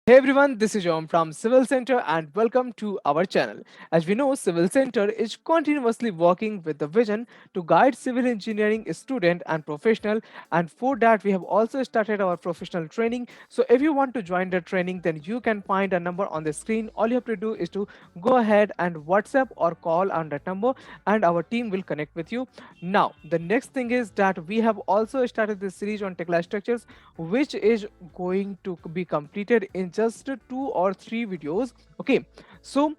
Hey everyone, this is John from Civil Center and welcome to our channel. As we know, Civil Center is continuously working with the vision to guide civil engineering student and professional, and for that we have also started our professional training. So if you want to join the training, then you can find a number on the screen. All you have to do is to go ahead and WhatsApp or call on that number and our team will connect with you. Now, the next thing is that we have also started this series on Tekla structures, which is going to be completed in just 2 or 3 videos. Okay, so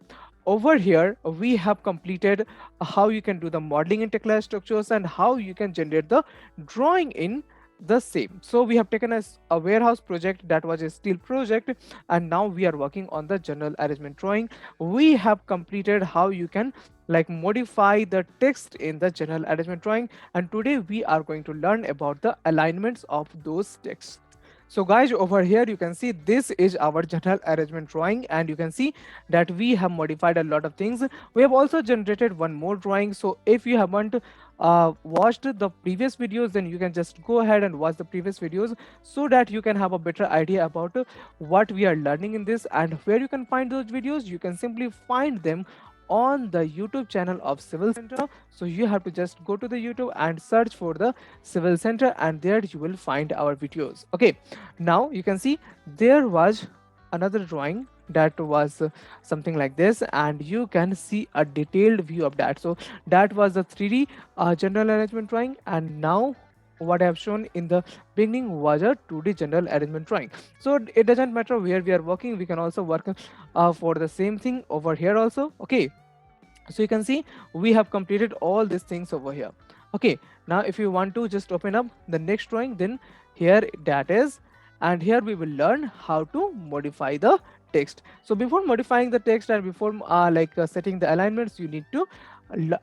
over here we have completed how you can do the modeling in Tekla structures and how you can generate the drawing in the same. So we have taken a warehouse project that was a steel project, and now we are working on the general arrangement drawing. We have completed how you can like modify the text in the general arrangement drawing, and today we are going to learn about the alignments of those texts. So guys, over here you can see this is our general arrangement drawing, and you can see that we have modified a lot of things. We have also generated one more drawing. So if you haven't watched the previous videos, then you can just go ahead and watch the previous videos so that you can have a better idea about what we are learning in this. And where you can find those videos, you can simply find them on the YouTube channel of Civil Center. So you have to just go to the YouTube and search for the Civil Center, and there you will find our videos. Okay, now you can see there was another drawing that was something like this, and you can see a detailed view of that. So that was the 3D general arrangement drawing, and now what I have shown in the beginning was a 2D general arrangement drawing. So it doesn't matter where we are working, we can also work for the same thing over here also. Okay, so you can see we have completed all these things over here. Okay, now if you want to just open up the next drawing, then here that is, and here we will learn how to modify the text. So before modifying the text and before setting the alignments, you need to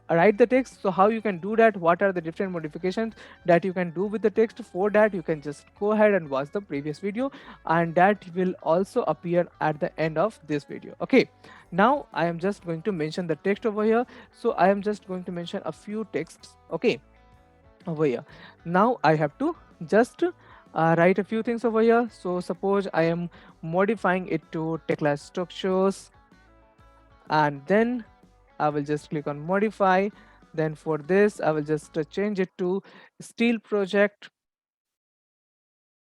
write the text. So how you can do that, what are the different modifications that you can do with the text? For that you can just go ahead and watch the previous video, and that will also appear at the end of this video. Okay, now I am just going to mention the text over here. So I am just going to mention a few texts. Okay, over here now I have to just write a few things over here. So suppose I am modifying it to Tekla structures, and then I will just click on modify. Then for this I will just change it to steel project.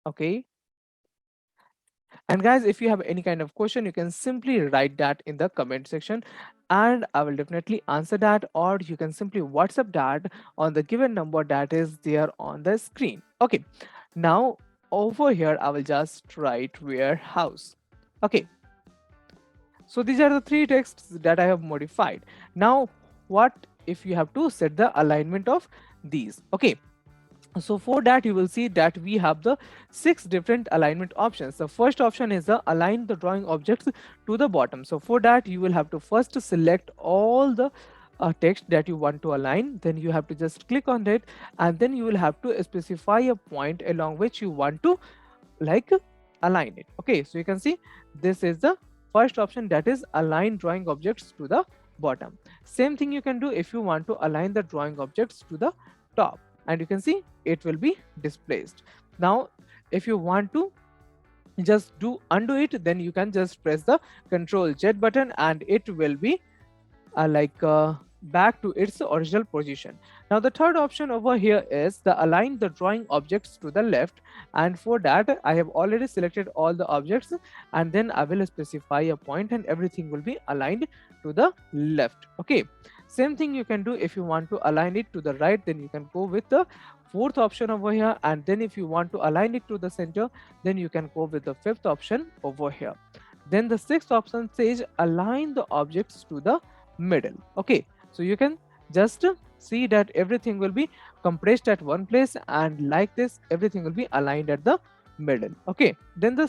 Okay, and guys, if you have any kind of question, you can simply write that in the comment section and I will definitely answer that, or you can simply WhatsApp that on the given number that is there on the screen. Okay, now over here I will just write warehouse. Okay, so these are the three texts that I have modified. Now what if you have to set the alignment of these? Okay, so for that you will see that we have the 6 different alignment options. The first option is the align the drawing objects to the bottom. So for that you will have to first select all the text that you want to align, then you have to just click on it, and then you will have to specify a point along which you want to like align it. Okay, so you can see this is the first option, that is align drawing objects to the bottom. Same thing you can do if you want to align the drawing objects to the top, and you can see it will be displaced. Now if you want to just do undo it, then you can just press the Ctrl Z button and it will be back to its original position. Now the third option over here is the align the drawing objects to the left, and for that I have already selected all the objects, and then I will specify a point and everything will be aligned to the left. Okay, same thing you can do if you want to align it to the right, then you can go with the fourth option over here, and then if you want to align it to the center, then you can go with the fifth option over here. Then the sixth option says align the objects to the middle. Okay, so you can just see that everything will be compressed at one place, and like this everything will be aligned at the middle. Okay, then the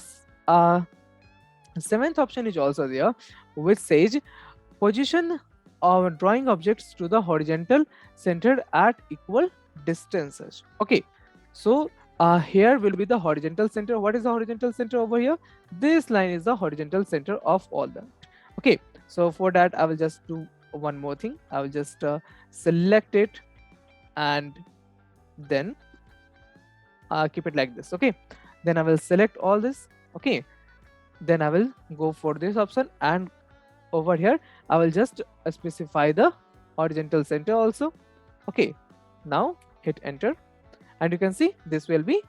seventh option is also there, which says position our drawing objects to the horizontal centered at equal distances. Okay, so here will be the horizontal center. What is the horizontal center over here? This line is the horizontal center of all that. Okay, so for that I will just do one more thing. I will just select it and then keep it like this. Okay, then I will select all this. Okay, then I will go for this option, and over here I will just specify the horizontal center also. Okay, now hit enter, and you can see this will be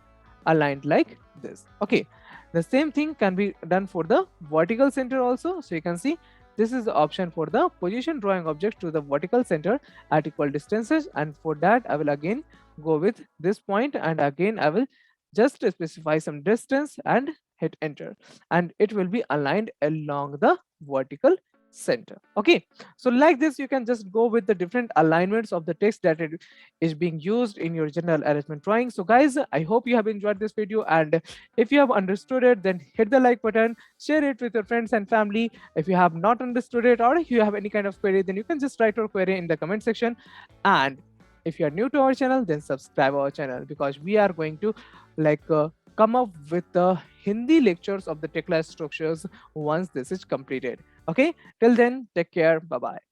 aligned like this. Okay, the same thing can be done for the vertical center also. So you can see this is the option for the position drawing object to the vertical center at equal distances, and for that I will again go with this point, and again I will just specify some distance and hit enter, and it will be aligned along the vertical center. Okay, so like this you can just go with the different alignments of the text that it is being used in your general arrangement drawing. So guys, I hope you have enjoyed this video, and if you have understood it, then hit the like button, share it with your friends and family. If you have not understood it, or if you have any kind of query, then you can just write your query in the comment section. And if you are new to our channel, then subscribe our channel, because we are going to come up with the Hindi lectures of the Tekla structures once this is completed. Okay, till then, take care. Bye bye.